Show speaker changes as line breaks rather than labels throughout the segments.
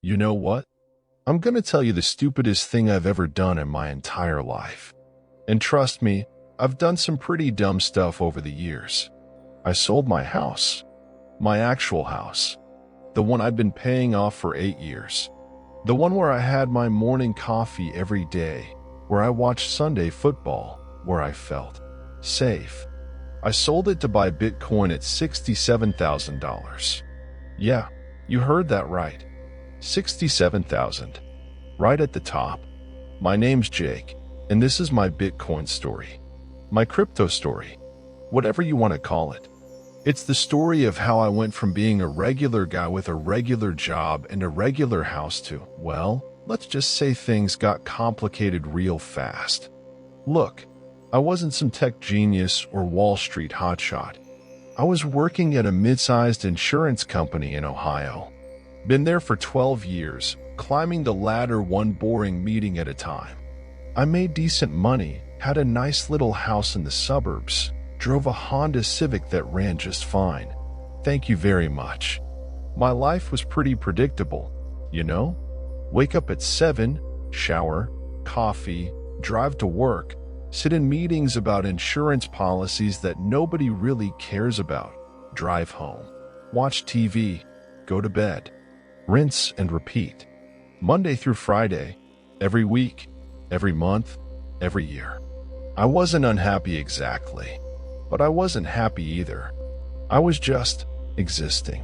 You know what? I'm gonna tell you the stupidest thing I've ever done in my entire life. And trust me, I've done some pretty dumb stuff over the years. I sold my house. My actual house. The one I'd been paying off for 8 years. The one where I had my morning coffee every day, where I watched Sunday football, where I felt safe. I sold it to buy Bitcoin at $67,000. Yeah, you heard that right. 67,000. Right at the top. My name's Jake, and this is my Bitcoin story. My crypto story. Whatever you want to call it. It's the story of how I went from being a regular guy with a regular job and a regular house to, well, let's just say things got complicated real fast. Look, I wasn't some tech genius or Wall Street hotshot. I was working at a mid-sized insurance company in Ohio. Been there for 12 years, climbing the ladder one boring meeting at a time. I made decent money, had a nice little house in the suburbs, drove a Honda Civic that ran just fine. Thank you very much. My life was pretty predictable, you know? Wake up at 7, shower, coffee, drive to work, sit in meetings about insurance policies that nobody really cares about, drive home, watch TV, go to bed. Rinse and repeat. Monday through Friday, every week, every month, every year. I wasn't unhappy exactly, but I wasn't happy either. I was just existing,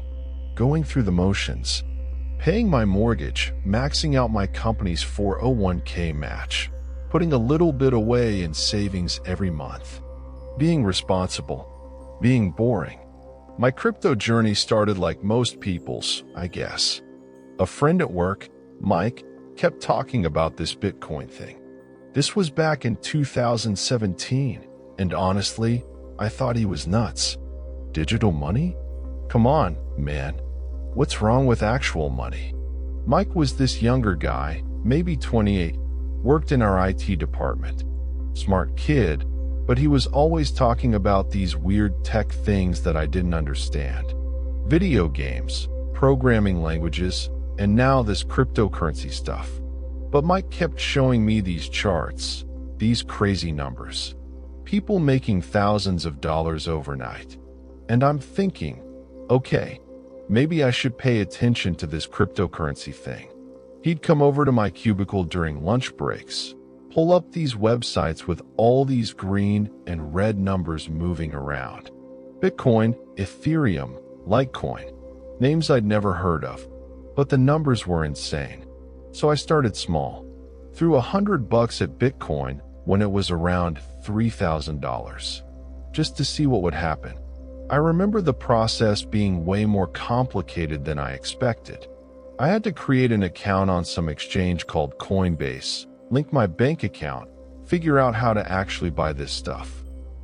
going through the motions, paying my mortgage, maxing out my company's 401k match, putting a little bit away in savings every month, being responsible, being boring. My crypto journey started like most people's, I guess. A friend at work, Mike, kept talking about this Bitcoin thing. This was back in 2017, and honestly, I thought he was nuts. Digital money? Come on, man. What's wrong with actual money? Mike was this younger guy, maybe 28, worked in our IT department. Smart kid, but he was always talking about these weird tech things that I didn't understand. Video games, programming languages, and now this cryptocurrency stuff. But Mike kept showing me these charts, these crazy numbers. People making thousands of dollars overnight. And I'm thinking, okay, maybe I should pay attention to this cryptocurrency thing. He'd come over to my cubicle during lunch breaks, pull up these websites with all these green and red numbers moving around. Bitcoin, Ethereum, Litecoin, names I'd never heard of. But the numbers were insane. So I started small. Threw $100 at Bitcoin when it was around $3,000, just to see what would happen. I remember the process being way more complicated than I expected. I had to create an account on some exchange called Coinbase, link my bank account, figure out how to actually buy this stuff.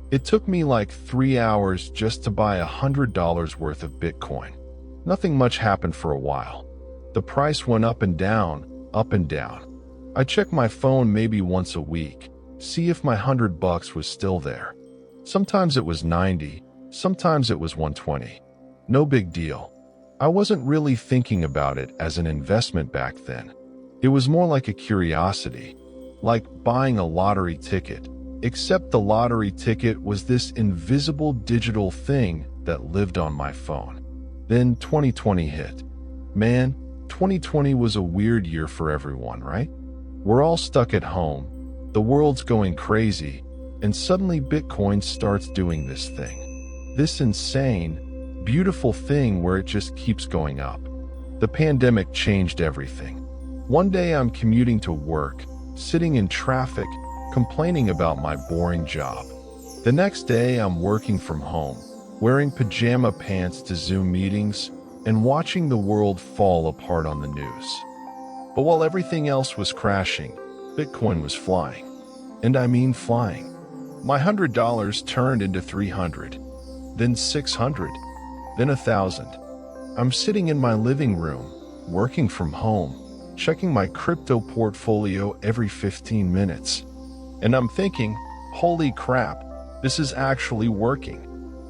It took me like 3 hours just to buy $100 worth of Bitcoin. Nothing much happened for a while. The price went up and down, up and down. I checked my phone maybe once a week, see if my $100 was still there. Sometimes it was 90, sometimes it was 120. No big deal. I wasn't really thinking about it as an investment back then. It was more like a curiosity, like buying a lottery ticket, except the lottery ticket was this invisible digital thing that lived on my phone. Then 2020 hit. Man, 2020 was a weird year for everyone, right? We're all stuck at home, the world's going crazy, and suddenly Bitcoin starts doing this thing. This insane, beautiful thing where it just keeps going up. The pandemic changed everything. One day I'm commuting to work, sitting in traffic, complaining about my boring job. The next day I'm working from home, wearing pajama pants to Zoom meetings, and watching the world fall apart on the news. But while everything else was crashing, Bitcoin was flying. And I mean flying. My $100 turned into 300, then 600, then 1,000. I'm sitting in my living room, working from home, checking my crypto portfolio every 15 minutes. And I'm thinking, holy crap, this is actually working.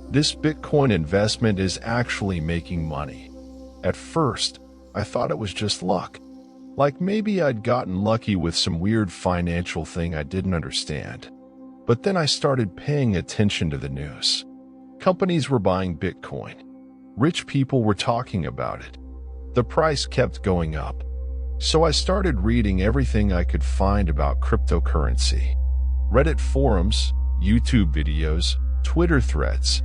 This Bitcoin investment is actually making money. At first, I thought it was just luck. Like maybe I'd gotten lucky with some weird financial thing I didn't understand. But then I started paying attention to the news. Companies were buying Bitcoin. Rich people were talking about it. The price kept going up. So I started reading everything I could find about cryptocurrency. Reddit forums, YouTube videos, Twitter threads.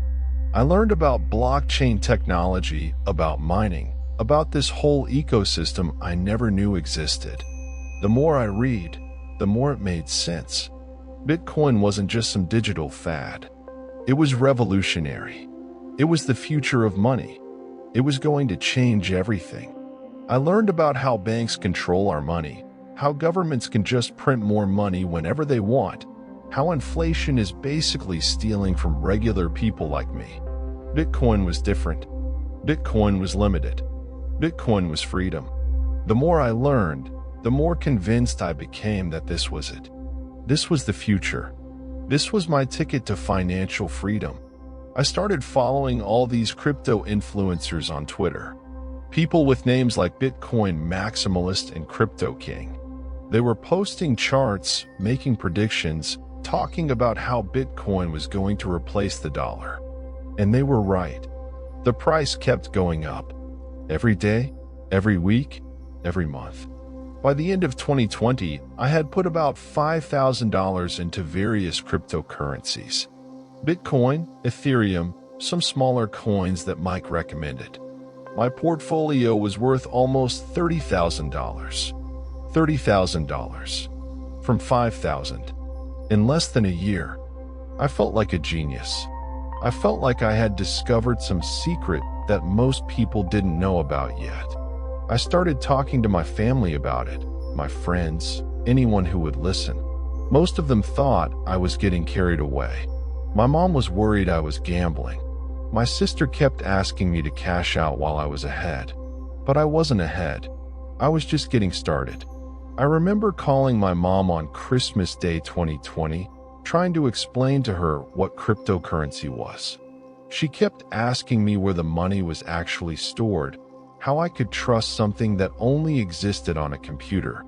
I learned about blockchain technology, about mining, about this whole ecosystem I never knew existed. The more I read, the more it made sense. Bitcoin wasn't just some digital fad. It was revolutionary. It was the future of money. It was going to change everything. I learned about how banks control our money, how governments can just print more money whenever they want, how inflation is basically stealing from regular people like me. Bitcoin was different. Bitcoin was limited. Bitcoin was freedom. The more I learned, the more convinced I became that this was it. This was the future. This was my ticket to financial freedom. I started following all these crypto influencers on Twitter. People with names like Bitcoin Maximalist and Crypto King. They were posting charts, making predictions, talking about how Bitcoin was going to replace the dollar. And they were right. The price kept going up. Every day, every week, every month. By the end of 2020, I had put about $5,000 into various cryptocurrencies. Bitcoin, Ethereum, some smaller coins that Mike recommended. My portfolio was worth almost $30,000. $30,000. From $5,000. In less than a year, I felt like a genius. I felt like I had discovered some secret that most people didn't know about yet. I started talking to my family about it, my friends, anyone who would listen. Most of them thought I was getting carried away. My mom was worried I was gambling. My sister kept asking me to cash out while I was ahead. But I wasn't ahead. I was just getting started. I remember calling my mom on Christmas Day 2020, trying to explain to her what cryptocurrency was. She kept asking me where the money was actually stored, how I could trust something that only existed on a computer.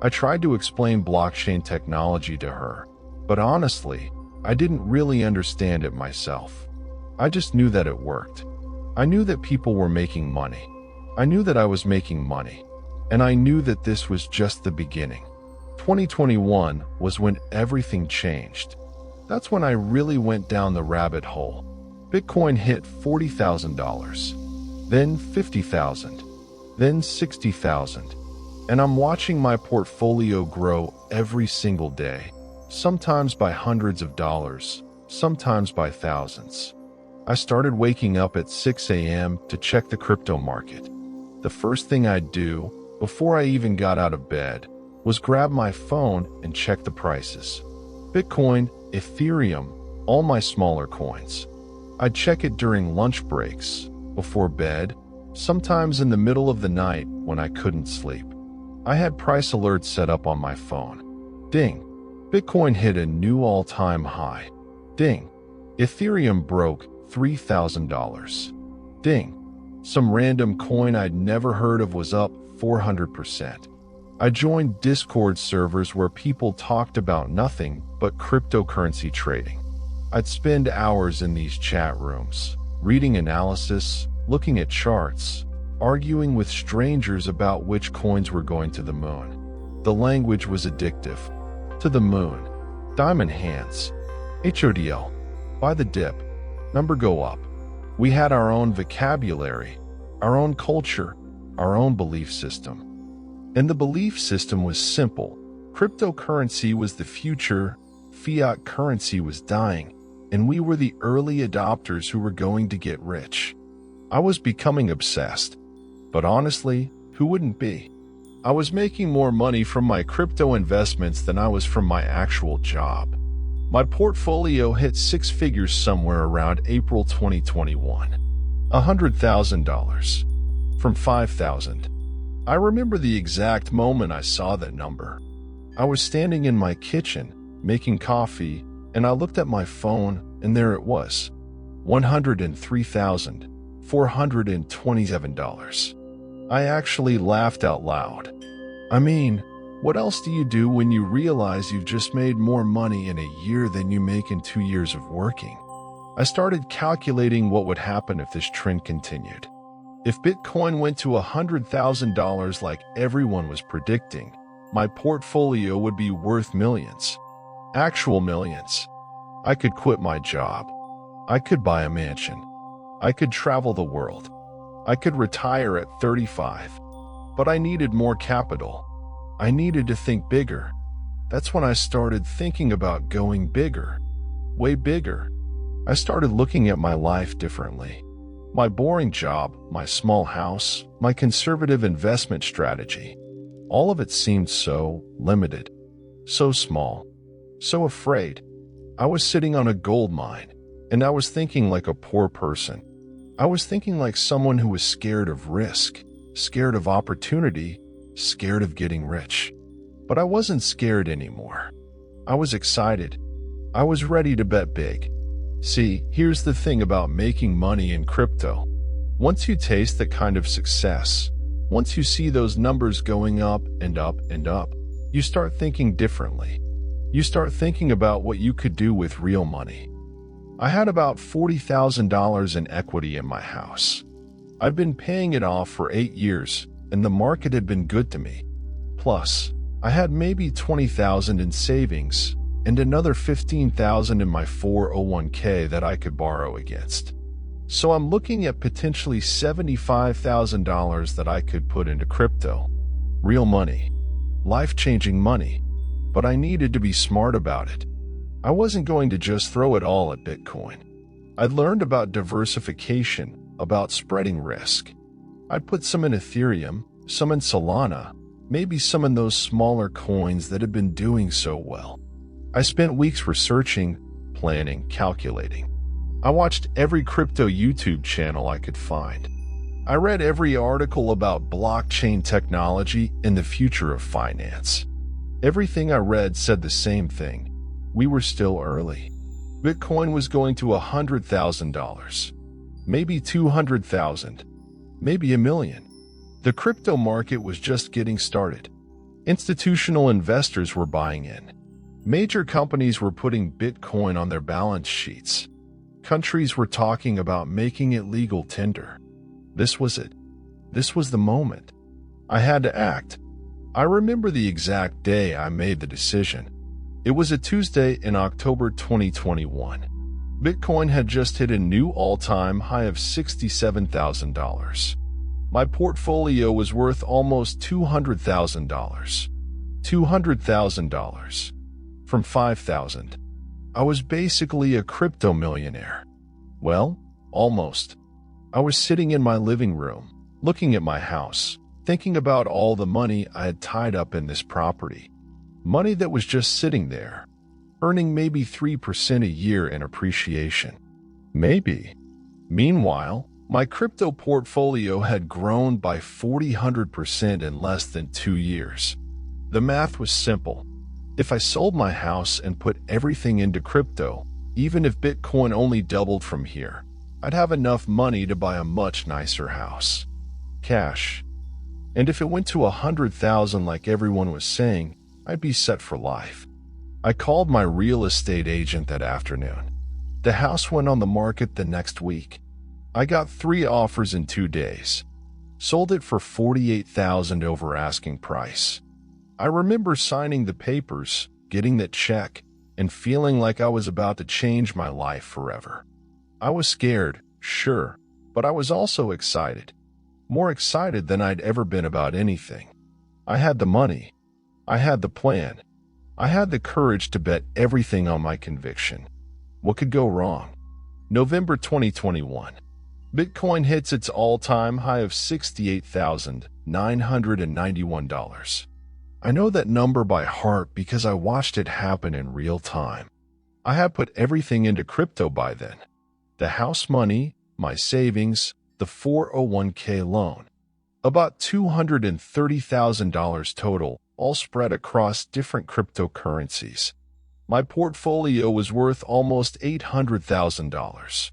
I tried to explain blockchain technology to her, but honestly, I didn't really understand it myself. I just knew that it worked. I knew that people were making money. I knew that I was making money. And I knew that this was just the beginning. 2021 was when everything changed. That's when I really went down the rabbit hole. Bitcoin hit $40,000, then $50,000, then $60,000. And I'm watching my portfolio grow every single day, sometimes by hundreds of dollars, sometimes by thousands. I started waking up at 6 a.m. to check the crypto market. The first thing I'd do, before I even got out of bed, was grab my phone and check the prices. Bitcoin, Ethereum, all my smaller coins. I'd check it during lunch breaks, before bed, sometimes in the middle of the night when I couldn't sleep. I had price alerts set up on my phone. Ding! Bitcoin hit a new all-time high. Ding! Ethereum broke $3,000. Ding! Some random coin I'd never heard of was up 400%. I joined Discord servers where people talked about nothing but cryptocurrency trading. I'd spend hours in these chat rooms, reading analysis, looking at charts, arguing with strangers about which coins were going to the moon. The language was addictive. To the moon. Diamond hands. HODL. Buy the dip. Number go up. We had our own vocabulary, our own culture, our own belief system. And the belief system was simple. Cryptocurrency was the future, fiat currency was dying, and we were the early adopters who were going to get rich. I was becoming obsessed. But honestly, who wouldn't be? I was making more money from my crypto investments than I was from my actual job. My portfolio hit six figures somewhere around April 2021. $100,000. From $5,000. I remember the exact moment I saw that number. I was standing in my kitchen, making coffee, and I looked at my phone, and there it was. $103,427. I actually laughed out loud. I mean, what else do you do when you realize you've just made more money in a year than you make in 2 years of working? I started calculating what would happen if this trend continued. If Bitcoin went to $100,000 like everyone was predicting, my portfolio would be worth millions. Actual millions. I could quit my job. I could buy a mansion. I could travel the world. I could retire at 35. But I needed more capital. I needed to think bigger. That's when I started thinking about going bigger. Way bigger. I started looking at my life differently. My boring job, my small house, my conservative investment strategy. All of it seemed so limited, so small, so afraid. I was sitting on a gold mine, and I was thinking like a poor person. I was thinking like someone who was scared of risk, scared of opportunity, scared of getting rich. But I wasn't scared anymore. I was excited. I was ready to bet big. See, here's the thing about making money in crypto. Once you taste that kind of success, once you see those numbers going up and up and up, you start thinking differently. You start thinking about what you could do with real money. I had about $40,000 in equity in my house. I'd been paying it off for 8 years, and the market had been good to me. Plus, I had maybe $20,000 in savings and another $15,000 in my 401k that I could borrow against. So I'm looking at potentially $75,000 that I could put into crypto. Real money. Life-changing money. But I needed to be smart about it. I wasn't going to just throw it all at Bitcoin. I'd learned about diversification, about spreading risk. I'd put some in Ethereum, some in Solana, maybe some in those smaller coins that had been doing so well. I spent weeks researching, planning, calculating. I watched every crypto YouTube channel I could find. I read every article about blockchain technology and the future of finance. Everything I read said the same thing. We were still early. Bitcoin was going to $100,000, maybe $200,000, maybe $1 million. The crypto market was just getting started. Institutional investors were buying in. Major companies were putting Bitcoin on their balance sheets. Countries were talking about making it legal tender. This was it. This was the moment. I had to act. I remember the exact day I made the decision. It was a Tuesday in October 2021. Bitcoin had just hit a new all-time high of $67,000. My portfolio was worth almost $200,000. $200,000. From $5,000. I was basically a crypto millionaire. Well, almost. I was sitting in my living room, looking at my house, thinking about all the money I had tied up in this property. Money that was just sitting there, earning maybe 3% a year in appreciation. Maybe. Meanwhile, my crypto portfolio had grown by 400% in less than 2 years. The math was simple. If I sold my house and put everything into crypto, even if Bitcoin only doubled from here, I'd have enough money to buy a much nicer house. Cash. And if it went to $100,000 like everyone was saying, I'd be set for life. I called my real estate agent that afternoon. The house went on the market the next week. I got 3 offers in 2 days. Sold it for $48,000 over asking price. I remember signing the papers, getting that check, and feeling like I was about to change my life forever. I was scared, sure, but I was also excited. More excited than I'd ever been about anything. I had the money. I had the plan. I had the courage to bet everything on my conviction. What could go wrong? November 2021. Bitcoin hits its all-time high of $68,991. I know that number by heart because I watched it happen in real time. I had put everything into crypto by then. The house money, my savings, the 401k loan. About $230,000 total, all spread across different cryptocurrencies. My portfolio was worth almost $800,000.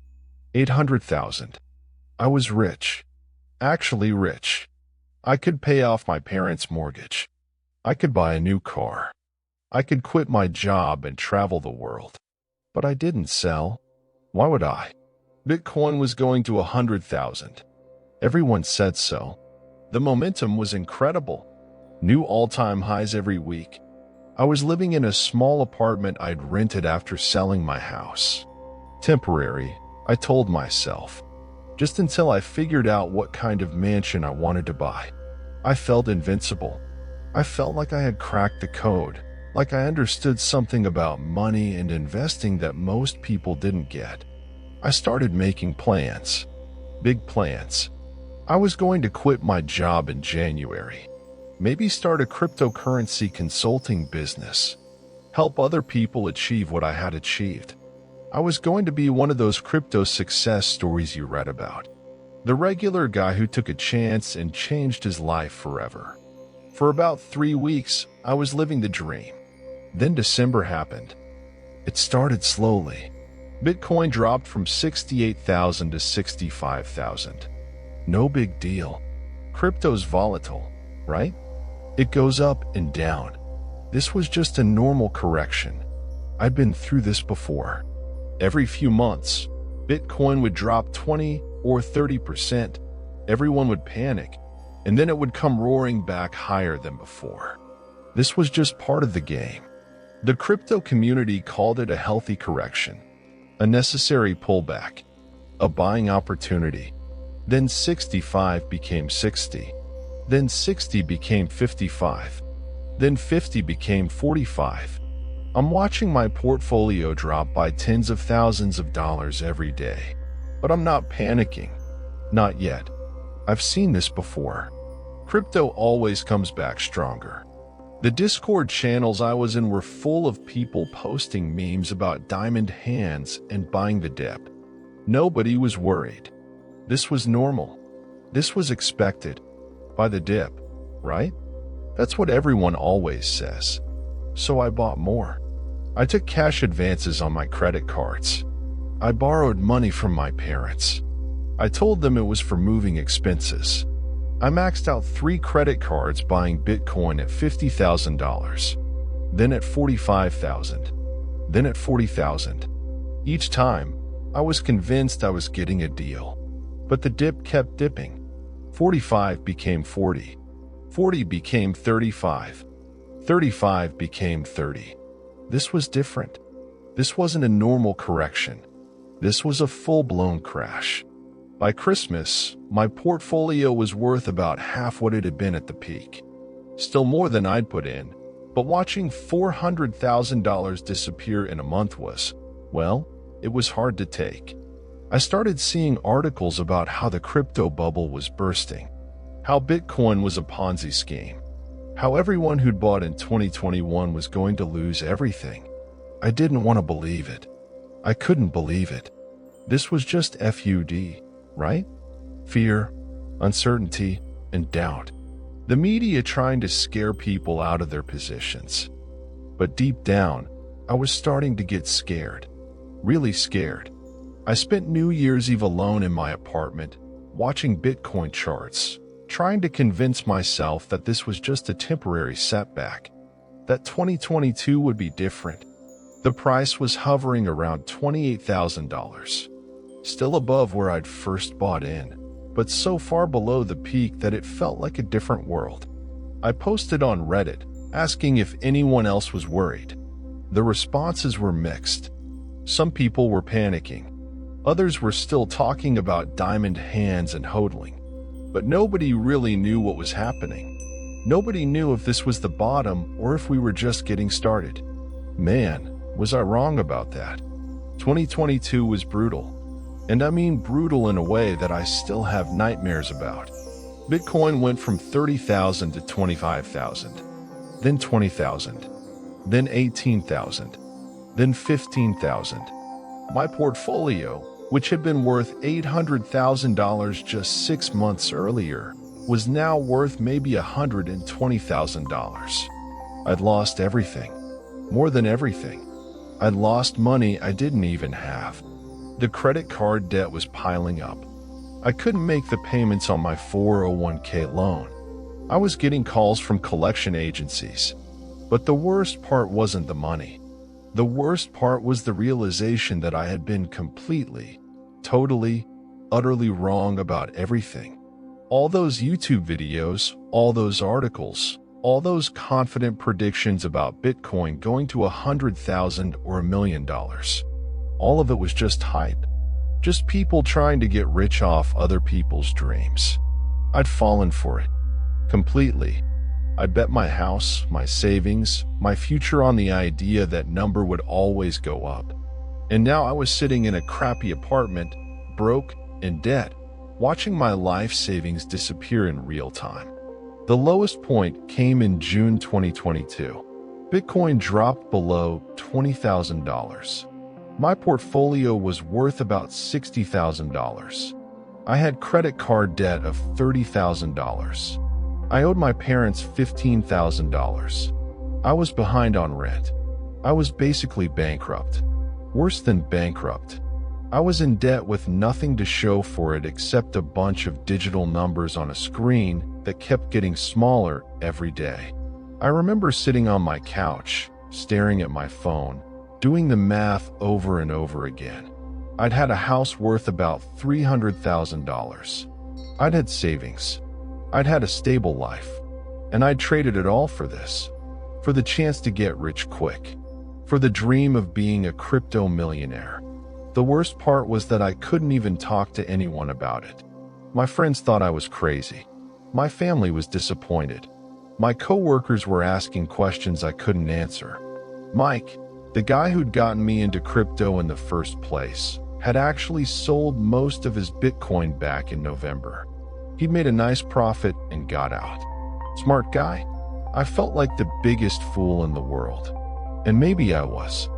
$800,000. I was rich. Actually rich. I could pay off my parents' mortgage. I could buy a new car. I could quit my job and travel the world. But I didn't sell. Why would I? Bitcoin was going to 100,000. Everyone said so. The momentum was incredible. New all-time highs every week. I was living in a small apartment I'd rented after selling my house. Temporary, I told myself. Just until I figured out what kind of mansion I wanted to buy. I felt invincible. I felt like I had cracked the code, like I understood something about money and investing that most people didn't get. I started making plans. Big plans. I was going to quit my job in January. Maybe start a cryptocurrency consulting business. Help other people achieve what I had achieved. I was going to be one of those crypto success stories you read about. The regular guy who took a chance and changed his life forever. For about 3 weeks, I was living the dream. Then December happened. It started slowly. Bitcoin dropped from 68,000 to 65,000. No big deal. Crypto's volatile, right? It goes up and down. This was just a normal correction. I'd been through this before. Every few months, Bitcoin would drop 20 or 30%. Everyone would panic, and then it would come roaring back higher than before. This was just part of the game. The crypto community called it a healthy correction, a necessary pullback, a buying opportunity. Then 65 became 60. Then 60 became 55. Then 50 became 45. I'm watching my portfolio drop by tens of thousands of dollars every day. But I'm not panicking. Not yet. I've seen this before. Crypto always comes back stronger. The Discord channels I was in were full of people posting memes about diamond hands and buying the dip. Nobody was worried. This was normal. This was expected. Buy the dip, right? That's what everyone always says. So I bought more. I took cash advances on my credit cards. I borrowed money from my parents. I told them it was for moving expenses. I maxed out 3 credit cards buying Bitcoin at $50,000, then at $45,000, then at $40,000. Each time, I was convinced I was getting a deal. But the dip kept dipping. 45 became 40. 40 became 35. 35 became 30. This was different. This wasn't a normal correction. This was a full-blown crash. By Christmas, my portfolio was worth about half what it had been at the peak. Still more than I'd put in, but watching $400,000 disappear in a month was, well, it was hard to take. I started seeing articles about how the crypto bubble was bursting, how Bitcoin was a Ponzi scheme, how everyone who'd bought in 2021 was going to lose everything. I didn't want to believe it. I couldn't believe it. This was just FUD, right? Fear, uncertainty, and doubt. The media trying to scare people out of their positions. But deep down, I was starting to get scared. Really scared. I spent New Year's Eve alone in my apartment, watching Bitcoin charts, trying to convince myself that this was just a temporary setback, that 2022 would be different. The price was hovering around $28,000, still above where I'd first bought in, but so far below the peak that it felt like a different world. I posted on Reddit, asking if anyone else was worried. The responses were mixed. Some people were panicking. Others were still talking about diamond hands and hodling. But nobody really knew what was happening. Nobody knew if this was the bottom or if we were just getting started. Man, was I wrong about that. 2022 was brutal. And I mean brutal in a way that I still have nightmares about. Bitcoin went from 30,000 to 25,000, then 20,000, then 18,000, then 15,000. My portfolio, which had been worth $800,000 just 6 months earlier, was now worth maybe $120,000. I'd lost everything. More than everything. I'd lost money I didn't even have. The credit card debt was piling up. I couldn't make the payments on my 401k loan. I was getting calls from collection agencies. But the worst part wasn't the money. The worst part was the realization that I had been completely, totally, utterly wrong about everything. All those YouTube videos, all those articles, all those confident predictions about Bitcoin going to $100,000 or $1 million. All of it was just hype. Just people trying to get rich off other people's dreams. I'd fallen for it. Completely. I'd bet my house, my savings, my future on the idea that number would always go up. And now I was sitting in a crappy apartment, broke, in debt, watching my life savings disappear in real time. The lowest point came in June 2022. Bitcoin dropped below $20,000. My portfolio was worth about $60,000. I had credit card debt of $30,000. I owed my parents $15,000. I was behind on rent. I was basically bankrupt. Worse than bankrupt. I was in debt with nothing to show for it except a bunch of digital numbers on a screen that kept getting smaller every day. I remember sitting on my couch, staring at my phone, doing the math over and over again. I'd had a house worth about $300,000. I'd had savings. I'd had a stable life. And I'd traded it all for this. For the chance to get rich quick. For the dream of being a crypto millionaire. The worst part was that I couldn't even talk to anyone about it. My friends thought I was crazy. My family was disappointed. My coworkers were asking questions I couldn't answer. Mike, the guy who'd gotten me into crypto in the first place, had actually sold most of his Bitcoin back in November. He'd made a nice profit and got out. Smart guy. I felt like the biggest fool in the world. And maybe I was.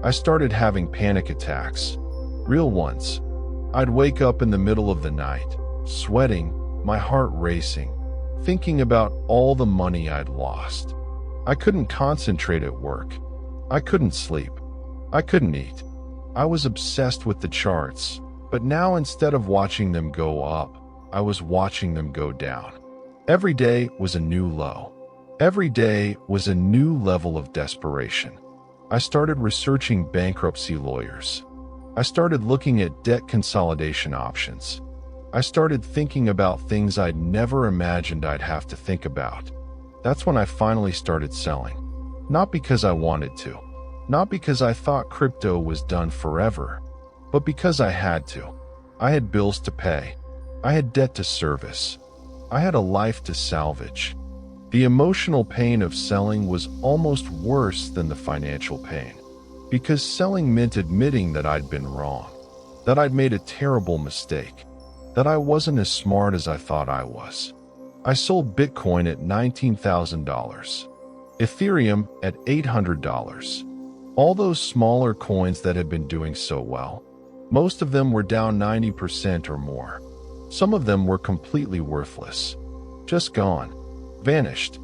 I started having panic attacks. Real ones. I'd wake up in the middle of the night, sweating, my heart racing, thinking about all the money I'd lost. I couldn't concentrate at work. I couldn't sleep. I couldn't eat. I was obsessed with the charts, but now instead of watching them go up, I was watching them go down. Every day was a new low. Every day was a new level of desperation. I started researching bankruptcy lawyers. I started looking at debt consolidation options. I started thinking about things I'd never imagined I'd have to think about. That's when I finally started selling. Not because I wanted to. Not because I thought crypto was done forever. But because I had to. I had bills to pay. I had debt to service. I had a life to salvage. The emotional pain of selling was almost worse than the financial pain. Because selling meant admitting that I'd been wrong. That I'd made a terrible mistake. That I wasn't as smart as I thought I was. I sold Bitcoin at $19,000. Ethereum at $800. All those smaller coins that had been doing so well. Most of them were down 90% or more. Some of them were completely worthless. Just gone. Vanished.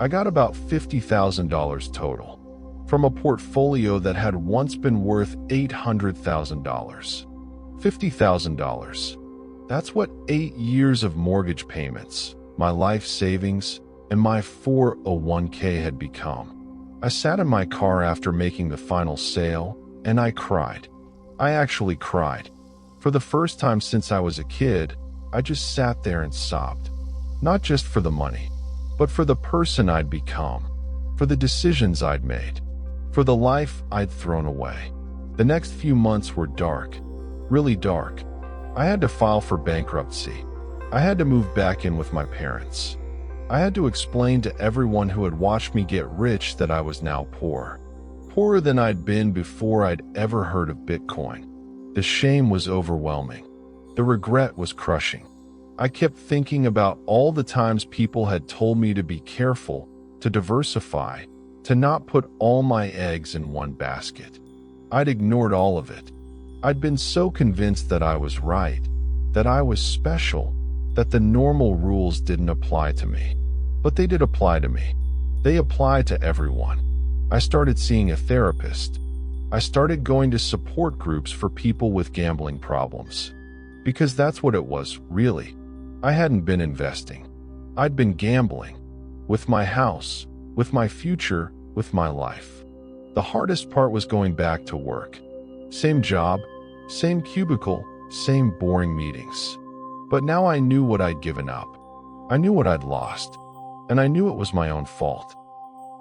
I got about $50,000 total. From a portfolio that had once been worth $800,000. $50,000. That's what 8 years of mortgage payments, my life savings, and my 401k had become. I sat in my car after making the final sale, and I cried. I actually cried. For the first time since I was a kid, I just sat there and sobbed. Not just for the money, but for the person I'd become, for the decisions I'd made, for the life I'd thrown away. The next few months were dark, really dark. I had to file for bankruptcy. I had to move back in with my parents. I had to explain to everyone who had watched me get rich that I was now poor. Poorer than I'd been before I'd ever heard of Bitcoin. The shame was overwhelming. The regret was crushing. I kept thinking about all the times people had told me to be careful, to diversify, to not put all my eggs in one basket. I'd ignored all of it. I'd been so convinced that I was right, that I was special, that the normal rules didn't apply to me. But they did apply to me. They apply to everyone. I started seeing a therapist. I started going to support groups for people with gambling problems. Because that's what it was, really. I hadn't been investing. I'd been gambling. With my house, with my future, with my life. The hardest part was going back to work. Same job, same cubicle, same boring meetings. But now I knew what I'd given up. I knew what I'd lost. And I knew it was my own fault.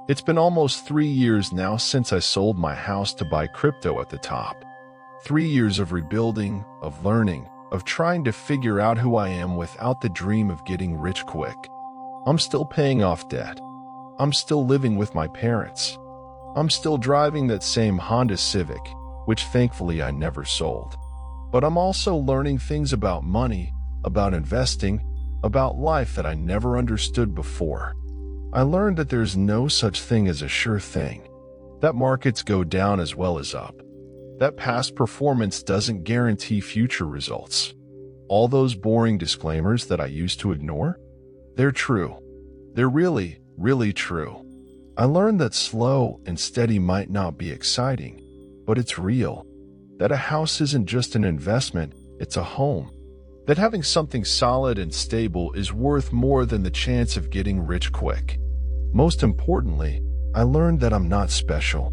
It's been almost 3 years now since I sold my house to buy crypto at the top. 3 years of rebuilding, of learning, of trying to figure out who I am without the dream of getting rich quick. I'm still paying off debt. I'm still living with my parents. I'm still driving that same Honda Civic, which thankfully I never sold. But I'm also learning things about money, about investing, about life that I never understood before. I learned that there's no such thing as a sure thing, that markets go down as well as up, that past performance doesn't guarantee future results. All those boring disclaimers that I used to ignore, they're true. They're really, really true. I learned that slow and steady might not be exciting, but it's real. That a house isn't just an investment, it's a home. That having something solid and stable is worth more than the chance of getting rich quick. Most importantly, I learned that I'm not special.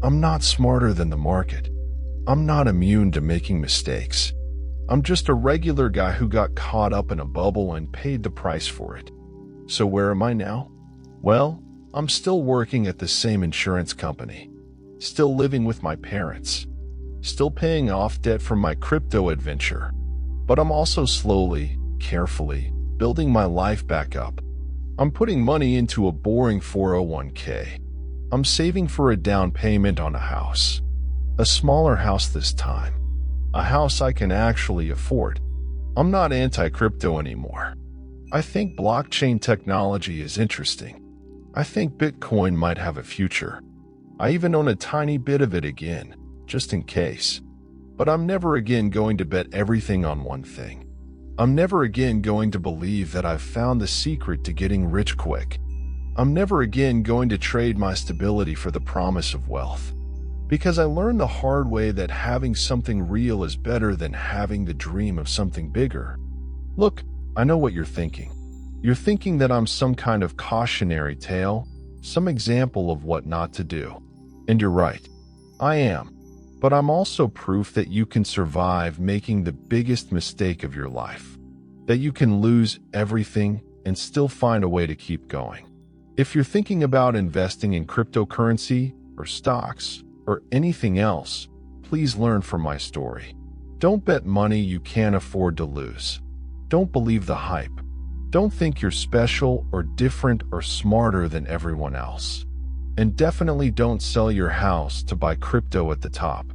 I'm not smarter than the market. I'm not immune to making mistakes. I'm just a regular guy who got caught up in a bubble and paid the price for it. So where am I now? Well, I'm still working at the same insurance company, still living with my parents, still paying off debt from my crypto adventure. But I'm also slowly, carefully, building my life back up. I'm putting money into a boring 401k. I'm saving for a down payment on a house. A smaller house this time. A house I can actually afford. I'm not anti-crypto anymore. I think blockchain technology is interesting. I think Bitcoin might have a future. I even own a tiny bit of it again, just in case. But I'm never again going to bet everything on one thing. I'm never again going to believe that I've found the secret to getting rich quick. I'm never again going to trade my stability for the promise of wealth. Because I learned the hard way that having something real is better than having the dream of something bigger. Look, I know what you're thinking. You're thinking that I'm some kind of cautionary tale, some example of what not to do. And you're right. I am. But I'm also proof that you can survive making the biggest mistake of your life. That you can lose everything and still find a way to keep going. If you're thinking about investing in cryptocurrency or stocks or anything else, please learn from my story. Don't bet money you can't afford to lose. Don't believe the hype. Don't think you're special or different or smarter than everyone else. And definitely don't sell your house to buy crypto at the top.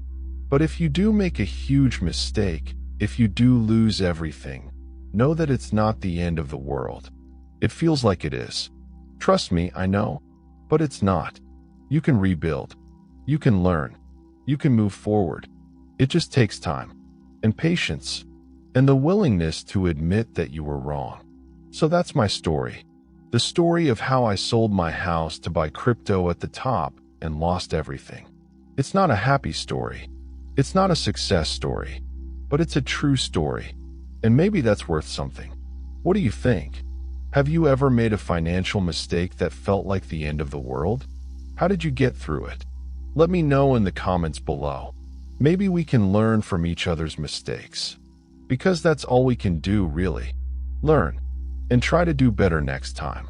But if you do make a huge mistake, if you do lose everything, know that it's not the end of the world. It feels like it is. Trust me, I know. But it's not. You can rebuild. You can learn. You can move forward. It just takes time and patience and the willingness to admit that you were wrong. So that's my story. The story of how I sold my house to buy crypto at the top and lost everything. It's not a happy story. It's not a success story. But it's a true story. And maybe that's worth something. What do you think? Have you ever made a financial mistake that felt like the end of the world? How did you get through it? Let me know in the comments below. Maybe we can learn from each other's mistakes. Because that's all we can do, really. Learn. And try to do better next time.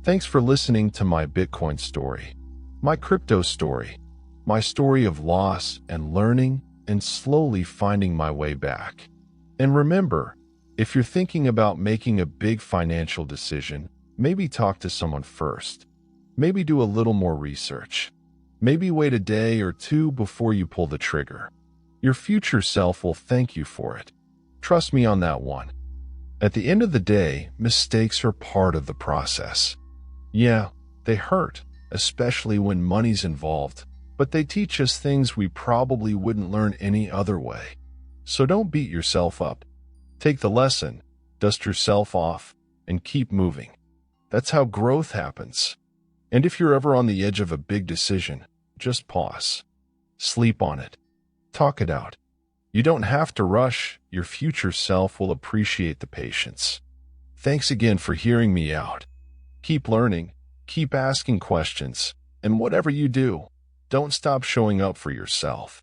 Thanks for listening to my Bitcoin story, my crypto story, my story of loss and learning and slowly finding my way back. And remember, if you're thinking about making a big financial decision, maybe talk to someone first. Maybe do a little more research. Maybe wait a day or two before you pull the trigger. Your future self will thank you for it. Trust me on that one. At the end of the day, mistakes are part of the process. Yeah, they hurt, especially when money's involved, but they teach us things we probably wouldn't learn any other way. So don't beat yourself up. Take the lesson, dust yourself off, and keep moving. That's how growth happens. And if you're ever on the edge of a big decision, just pause. Sleep on it. Talk it out. You don't have to rush. Your future self will appreciate the patience. Thanks again for hearing me out. Keep learning, keep asking questions, and whatever you do, don't stop showing up for yourself.